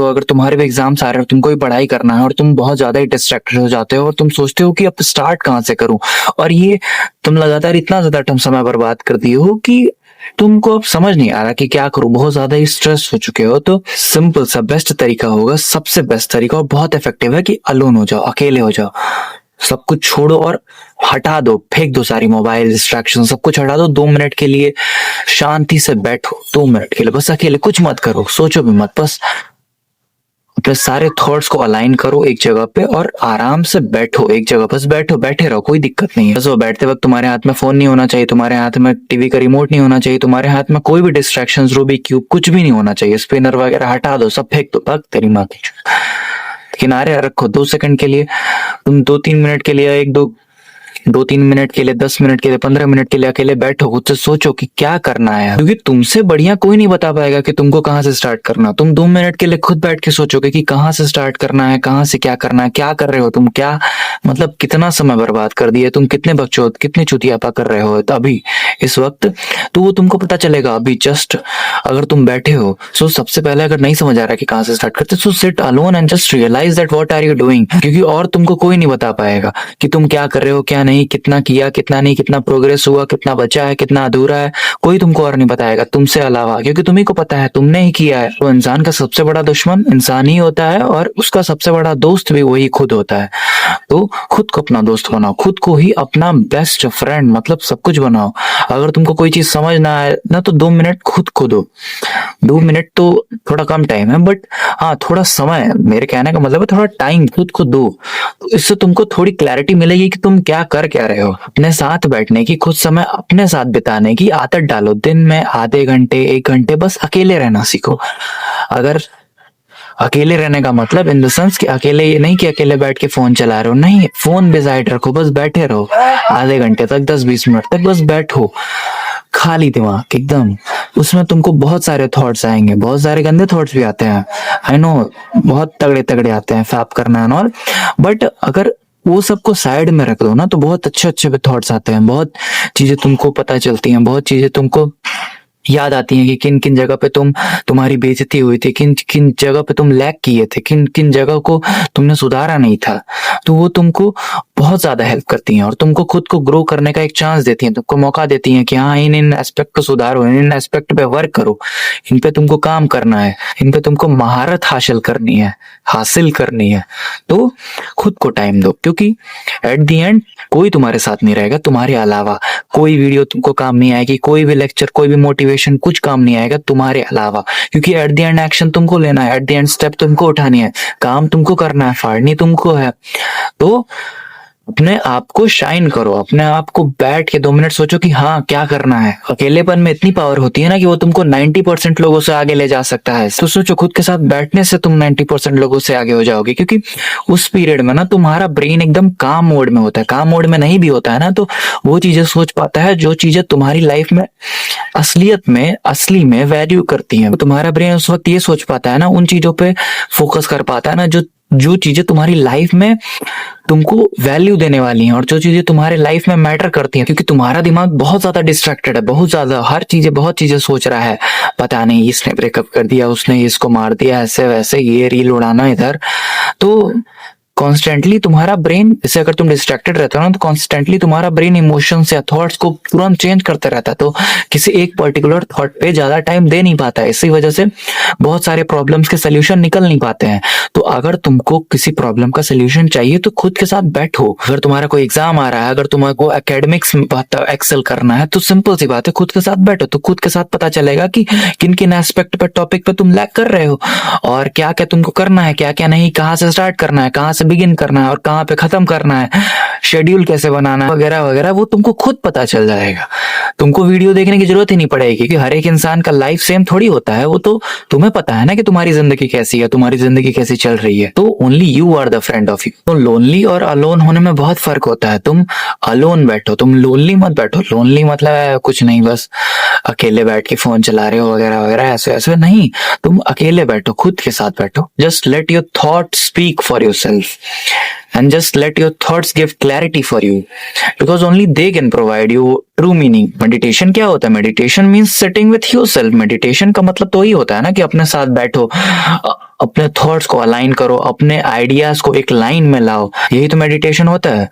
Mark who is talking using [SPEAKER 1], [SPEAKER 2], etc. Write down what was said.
[SPEAKER 1] हो, अगर तुम्हारे भी एग्जाम्स आ रहे हो, तुमको भी पढ़ाई करना है और तुम बहुत ज्यादा ही डिस्ट्रैक्टेड हो जाते हो और तुम सोचते हो कि अब स्टार्ट कहाँ से करूं, और ये तुम लगातार इतना ज्यादा तुम समय बर्बाद कर दिए हो कि तुमको अब समझ नहीं आ रहा कि क्या करूं, बहुत ज्यादा ही स्ट्रेस हो चुके हो। तो सिंपल सा बेस्ट तरीका होगा, सबसे बेस्ट तरीका और बहुत इफेक्टिव है कि अलोन हो जाओ, अकेले हो जाओ, सब कुछ छोड़ो और हटा दो, फेंक दो सारी मोबाइल डिस्ट्रैक्शन, सब कुछ हटा दो। 2 मिनट के लिए शांति से बैठो, 2 मिनट के लिए बस अकेले, कुछ मत करो, सोचो भी मत, बस अपने सारे थॉट्स को अलाइन करो एक जगह पे और आराम से बैठो एक जगह, बस बैठो, बैठे रहो, कोई दिक्कत नहीं है। बस वो बैठते वक्त तुम्हारे हाथ में फोन नहीं होना चाहिए, तुम्हारे हाथ में टीवी का रिमोट नहीं होना चाहिए, तुम्हारे हाथ में कोई भी डिस्ट्रैक्शन, रूबिक क्यूब कुछ भी नहीं होना चाहिए, स्पिनर वगैरह हटा दो, सब फेंक दो, भाग तेरी माँ की। किनारे रखो 2 सेकंड के लिए, तुम 2-3 मिनट के लिए, 2-3 मिनट के लिए, 10 मिनट के लिए, 15 मिनट के लिए अकेले बैठो, खुद से सोचो कि क्या करना है, क्योंकि तुमसे बढ़िया कोई नहीं बता पाएगा कि तुमको कहाँ से स्टार्ट करना। तुम 2 मिनट के लिए खुद बैठ के सोचोगे कि कहाँ से स्टार्ट करना है, कहाँ से क्या करना है, क्या कर रहे हो तुम, क्या मतलब कितना समय बर्बाद कर दिया तुम, कितने बकचोद, कितनी चुतियापा कर रहे हो अभी इस वक्त, तो वो तुमको पता चलेगा अभी जस्ट अगर तुम बैठे हो। सो सबसे पहले अगर नहीं समझ आ रहा कि कहाँ से स्टार्ट करते, so sit alone and just realise that what are you doing, क्योंकि और तुमको कोई नहीं बता पाएगा कि तुम क्या कर रहे हो, क्या नहीं, कितना किया, कितना नहीं, कितना प्रोग्रेस हुआ, कितना बचा है, कितना अधूरा है, कोई तुमको और नहीं बताएगा तुमसे अलावा, क्योंकि तुम्ही को पता है, तुमने ही किया है। तो इंसान का सबसे बड़ा दुश्मन इंसान ही होता है और उसका सबसे बड़ा दोस्त भी वही खुद होता है। तो खुद को अपना दोस्त बनाओ, खुद को ही अपना बेस्ट फ्रेंड मतलब सब कुछ बनाओ। अगर तुमको कोई चीज समझ ना आए ना, तो 2 मिनट खुद को दो। 2 मिनट तो थोड़ा कम टाइम है, बट हाँ थोड़ा समय, मेरे कहने का मतलब है थोड़ा टाइम खुद को दो, तो इससे तुमको थोड़ी क्लैरिटी मिलेगी कि तुम क्या रहे हो। अपने साथ बैठने की, कुछ समय अपने साथ बिताने की आदत डालो, दिन में आधे घंटे 1 घंटे बस अकेले रहना सीखो। अगर अकेले रहने का मतलब इन द सेंस कि अकेले ये नहीं कि अकेले बैठ के फोन चला रहे हो, नहीं, फोन भी साइड रखो, बस बैठे रहो आधे घंटे तक, 10-20 मिनट तक बस बैठो, खाली दिमाग एकदम। उसमें तुमको बहुत सारे थॉट्स आएंगे, बहुत सारे गंदे थॉट्स भी आते हैं, आई नो, बहुत तगड़े तगड़े आते हैं, फैप करना है और, बट अगर वो सबको साइड में रख दो ना, तो बहुत अच्छे अच्छे थॉट्स आते हैं, बहुत चीजें तुमको पता चलती हैं, बहुत चीजें तुमको याद आती हैं कि किन किन जगह पे तुम्हारी बेइज्जती हुई थी, किन किन जगह पे तुम लैग किए थे, किन किन जगह को तुमने सुधारा नहीं था। तो वो तुमको बहुत ज्यादा हेल्प करती हैं और तुमको खुद को ग्रो करने का एक चांस देती हैं, तुमको मौका देती हैं कि हाँ इन इन एस्पेक्ट को सुधारो, इन एस्पेक्ट पे वर्क करो, इन पे तुमको काम करना है, इन पे तुमको महारत हासिल करनी है। तो खुद को टाइम दो, क्योंकि एट द एंड कोई तुम्हारे साथ नहीं रहेगा तुम्हारे अलावा, कोई वीडियो तुमको काम नहीं आएगी, कोई भी लेक्चर, कोई भी मोटिवेशन कुछ काम नहीं आएगा तुम्हारे अलावा, क्योंकि एट द एंड एक्शन तुमको लेना है, एट द एंड स्टेप तुमको उठानी है, काम तुमको करना है, फाड़नी तुमको है। तो अपने आप को शाइन करो, अपने आप को बैठ के 2 मिनट सोचो कि हाँ क्या करना है। अकेलेपन में इतनी पावर होती है ना कि वो तुमको 90% लोगों से आगे ले जा सकता है। तो सोचो खुद के साथ बैठने से तुम 90% लोगों से आगे हो जाओगे, क्योंकि उस पीरियड में ना तुम्हारा ब्रेन एकदम काम मोड में होता है। काम मोड में नहीं भी होता है ना, तो वो चीजें सोच पाता है जो चीजें तुम्हारी लाइफ में असली में वैल्यू करती हैं। तुम्हारा ब्रेन उस वक्त ये सोच पाता है ना, उन चीजों पे फोकस कर पाता है ना जो चीजें तुम्हारी लाइफ में तुमको वैल्यू देने वाली हैं और जो चीजें तुम्हारे लाइफ में मैटर करती हैं, क्योंकि तुम्हारा दिमाग बहुत ज्यादा डिस्ट्रैक्टेड है, बहुत ज्यादा बहुत चीजें सोच रहा है, पता नहीं इसने ब्रेकअप कर दिया, उसने इसको मार दिया, ऐसे वैसे, ये रील उड़ाना इधर। तो कॉन्स्टेंटली तुम्हारा ब्रेन, जैसे अगर तुम डिस्ट्रैक्टेड रहते हो ना, तो कॉन्स्टेंटली तुम्हारा ब्रेन इमोशंस या थॉट्स को तुरंत चेंज करते रहता है, तो किसी एक पर्टिकुलर थॉट पे ज्यादा टाइम दे नहीं पाता है। इसी वजह से बहुत सारे प्रॉब्लम्स के सोल्यूशन निकल नहीं पाते हैं। तो अगर तुमको किसी प्रॉब्लम का सोल्यूशन चाहिए तो खुद के साथ बैठो। अगर तुम्हारा कोई एग्जाम आ रहा है, अगर तुमको एकेडमिक्स में एक्सेल करना है, तो सिंपल सी बात है, खुद के साथ बैठो, तो खुद के साथ पता चलेगा कि किन किन एस्पेक्ट पे, टॉपिक पे तुम लैग कर रहे हो और क्या क्या तुमको करना है, क्या क्या नहीं, कहाँ से स्टार्ट करना है, कहाँ से बिगिन करना है और कहाँ पे खत्म करना है, शेड्यूल कैसे बनाना है वगैरह वगैरह, वो तुमको खुद पता चल जाएगा। तुमको वीडियो देखने की जरूरत ही नहीं पड़ेगी, क्योंकि हर एक इंसान का लाइफ सेम थोड़ी होता है। वो तो तुम्हें पता है ना कि तुम्हारी जिंदगी कैसी है, तुम्हारी जिंदगी कैसी चल रही है। तो only you are the friend of you. तो लोनली और अलोन होने में बहुत फर्क होता है। तुम अलोन बैठो, तुम लोनली मत बैठो। लोनली मतलब है कुछ नहीं, बस अकेले बैठ के फोन चला रहे हो वगैरह वगैरह, ऐसे ऐसे नहीं। तुम अकेले बैठो, खुद के साथ बैठो। Just let your thought speak for your self and just let your thoughts give clarity for you, because only they can provide you true meaning. Meditation क्या होता है? Meditation means sitting with yourself. Meditation का मतलब तो ही होता है ना कि अपने साथ बैठो, अपने थॉट्स को अलाइन करो, अपने आइडियाज को एक लाइन में लाओ। यही तो मेडिटेशन होता है।